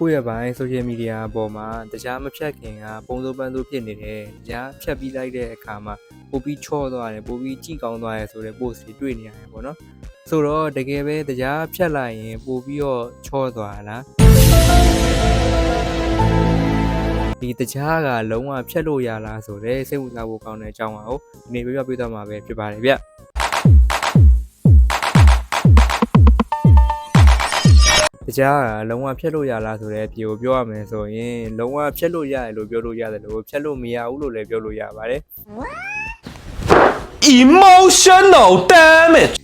ခုရပိုင်း social media အပေါ်မှာတရားမဖြတ်ခင်ကပုံစိုးပန်းစိုးဖြစ်နေတယ်တရားဖြတ်ပြီးလိုက်တဲ့အခါမှာပိုပြီးချော့သွားတယ်ပိုပြီးကြည်ကောင်းသွားတယ်ဆိုတဲ့ post တွေတွေ့နေရတယ်ပေါ့နော်ဆိုတော့တကယ်ပဲတရားဖြတ်လိုက်ရင်ပိုပြီးတော့ချော့သွားလားဒီတရားကလုံးဝဖြတ်လို့ရလားဆိုတော့စိတ်ဝင်စားဖို့ကောင်းတဲ့အကြောင်းပါကိုဒီနေ့ပြပြသွားမှာပဲဖြစ်ပါတယ်ဗျတရားကလုံးဝဖြတ်လို့ရလားဆိုတဲ့အပြေကိုပြောရမယ်ဆိုရင်လုံးဝဖြတ်လို့ရတယ်လို့ပြောလို့ရတယ်လို့ဖြတ်လို့မရဘူးလို့လည်းပြောလို့ရပါတယ် emotional damage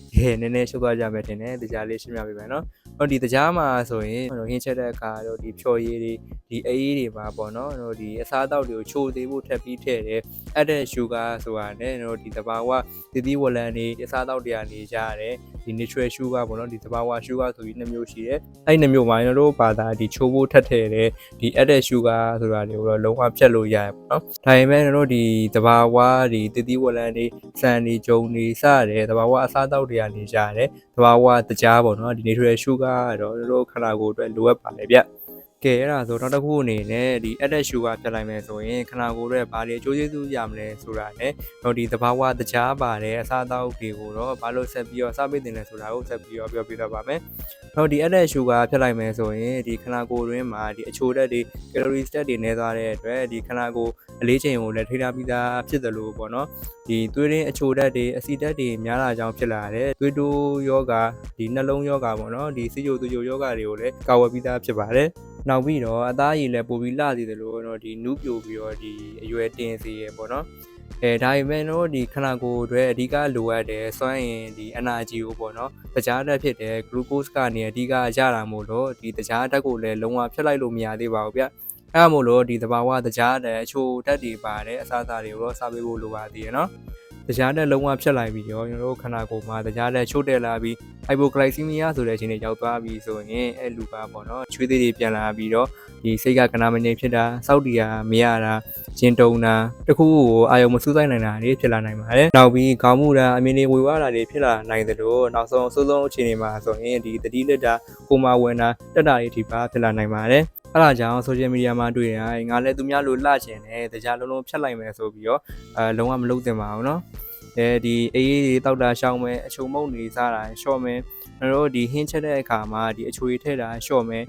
နည်းနည်းရှုပ်သွားကြမယ်ထင်တယ်တရားလေးရှင်းပြပေးမယ်နော်ဟိုဒီတရားမှာဆိုရင်ဟင်းချက်တဲ့အခါတော့ဒီဖြော်ရည်တွေဒီအေးတွေမှာပေါ့နော်တို့ဒီအစားအသောက်တွေကိုချိုသေးဖို့ထပ်ပြီးထည့်တယ်အဲ့တဲ့ sugar ဆိုတာနဲ့တို့ဒီတဘာဝသီးသီးဝလံတွေအစားအသောက်တွေကနေကြရတယ်ဒီ natural sugar ပေါ့နော်ဒီတဘာဝ sugar ဆိုပြီး2မျိုးရှိတယ်အဲ့2မျိုးမှာတို့ဘာသာဒီချိုးဖို့ထပ်ထည့်တယ်ဒီ added sugar ဆိုတာတွေကိုတော့လုံးဝဖြတ်လို့ရတယ်ပေါ့နော်ဒါပေမဲ့တို့ဒီတဘာဝဒီသီးသီးဝလံတွေစံတွေဂျုံတွေစတယ်တဘာဝအစားအသောက်တွေကနေကြရတယ်တဘာဝတရားပေါ့နော်ဒီ natural sugar ကတော့တို့ခန္ဓာကိုယ်အတွက်လိုအပ်ပါတယ်ဗျကဲအဲ့ဒါဆိုတော့တစ်ခုအနေနဲ့ဒီ added sugar ဖြတ်လိုက်မယ်ဆိုရင်ခန္ဓာကိုယ်ရဲ့ဘာတွေအကျိုးကျေးဇူးရမလဲဆိုတာနဲ့တော့ဒီသဘာဝတရားပါတယ်အစားအသောက်တွေကိုတော့ဘာလို့ဆက်ပြီးတော့စားပေးတင်လဲဆိုတာကိုဆက်ပြီးတော့ပြောပြသွားပါမယ်။တော့ဒီ added sugar ဖြတ်လိုက်မယ်ဆိုရင်ဒီခန္ဓာကိုယ်တွင်းမှာဒီအချိုဓာတ်တွေ calorie stat တွေနည်းသွားတဲ့အတွက်ဒီခန္ဓာကိုယ်အလေးချိန်ကိုလည်းထိထားပြီးသားဖြစ်တယ်လို့ပေါ့နော်။ဒီသွေးရင်းအချိုဓာတ်တွေအဆီဓာတ်တွေများလာကြောင်းဖြစ်လာတယ်။သွေးတိုးယောဂဒီနှလုံးယောဂပေါ့နော်ဒီစီယိုသွေးယောဂတွေကိုလည်းကာဝယ်ပြီးသားဖြစ်ပါတယ်။နောက်ပြီးတော့အသားရည်လည်းပိုပြီးလှစေတယ်လို့တော့ဒီနူးပြိုပြီးတော့ဒီအရွယ်တင်စေရပေါ့နော်ဒါပေမဲ့တော့ဒီခန္ဓာကိုယ်အတွက်အဓိကလိုအပ်တယ်စွမ်းအင်ဒီ energy ကိုပေါ့နော်တရားဓာတ်ဖြစ်တဲ့ glucose ကနေအဓိကရတာမို့လို့ဒီတရားဓာတ်ကိုလည်းလုံးဝဖြတ်လိုက်လို့မရသေးပါဘူးဗျအဲ့ဒါမို့လို့ဒီသဘာဝတရားဓာတ်အချိုဓာတ်တွေပါတယ်အစားအစာတွေကိုတော့စားပေးဖို့လိုပါသေးတယ်နော်တရားနဲ့လုံးဝဖြတ်လိုက်ပြီးတော့ကျွန်တော်တို့ခန္ဓာကိုယ်မှာတရားနဲ့ချို့တက်လာပြီး hypoglycemia ဆိုတဲ့အခြေအနေရောက်သွားပြီးဆိုရင်အဲ့လူကပေါ့နော်ချွေးသေးတွေပြန်လာပြီးတော့ဒီစိတ်ကကနာမငြိမ်ဖြစ်တာစောက်တီးမရတာကျဉ်တုံတာတခုခုကိုအာယုံမစူးစိုက်နိုင်တာတွေဖြစ်လာနိုင်ပါတယ်နောက်ပြီးခေါင်းမူတာအမြင်တွေဝေဝါးတာတွေဖြစ်လာနိုင်တယ်လို့နောက်ဆုံးအဆိုးဆုံးအခြေအနေမှာဆိုရင်ဒီတတိလက်တာကိုမာဝင်တာတက်တာတွေထိပါဖြစ်လာနိုင်ပါတယ်အဲ့ဒါကြောင့် social media မှာတွေ့ရငါလည်းသူများလိုလှချင်တယ်တရားလုံးလုံးဖြတ်လိုက်မယ်ဆိုပြီးတော့လုံးဝမလုပ်သင့်ပါဘူးเนาะဒီအေးတွေတောက်တာရှောင်းမယ်အချုံမုံတွေစားတာရှော့မယ်တို့ဒီဟင်းချက်တဲ့အခါမှာဒီအချိုတွေထည့်တာရှော့မယ်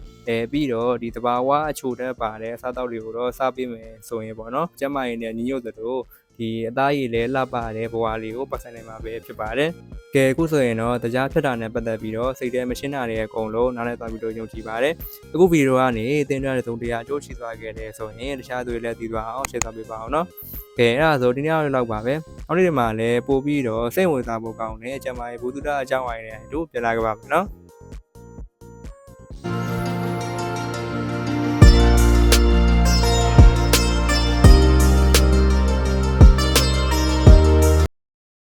ပြီးတော့ဒီတဘာဝအချိုတက်ပါတယ်အစားတောက်တွေကိုတော့စားပေးမယ်ဆိုရင်ပေါ့နော်ကျမရင်းနဲ့ညီညွတ်သလိုဒီအသားရည်လည်းလှပတယ်ဘဝလေးကိုပတ်စံနေမှာပဲဖြစ်ပါတယ်ကဲအခုဆိုရင်တော့တရားဖြတ်တာနဲ့ပတ်သက်ပြီးတော့စိတ်ထဲမရှင်းတာတွေအကုန်လုံးနားလည်သွားပြီးတော့ယုံကြည်ပါတယ်အခုဗီဒီယိုကနေသင်ကြားတဲ့သုံးတရားအကျိုးရှိသွားခဲ့တယ်ဆိုရင်တခြားသူတွေလည်းသိသွားအောင် share ပေးပါအောင်နော်ကဲအဲ့ဒါဆိုဒီနေ့လောက်ပါပဲနောက်နေ့မှာလည်းပို့ပြီးတော့စိတ်ဝင်စားဖို့ကောင်းတယ်ကျမရဲ့ဘုသူတအကြောင်းအရာတွေတို့ပြန်လာကြပါမယ်နော်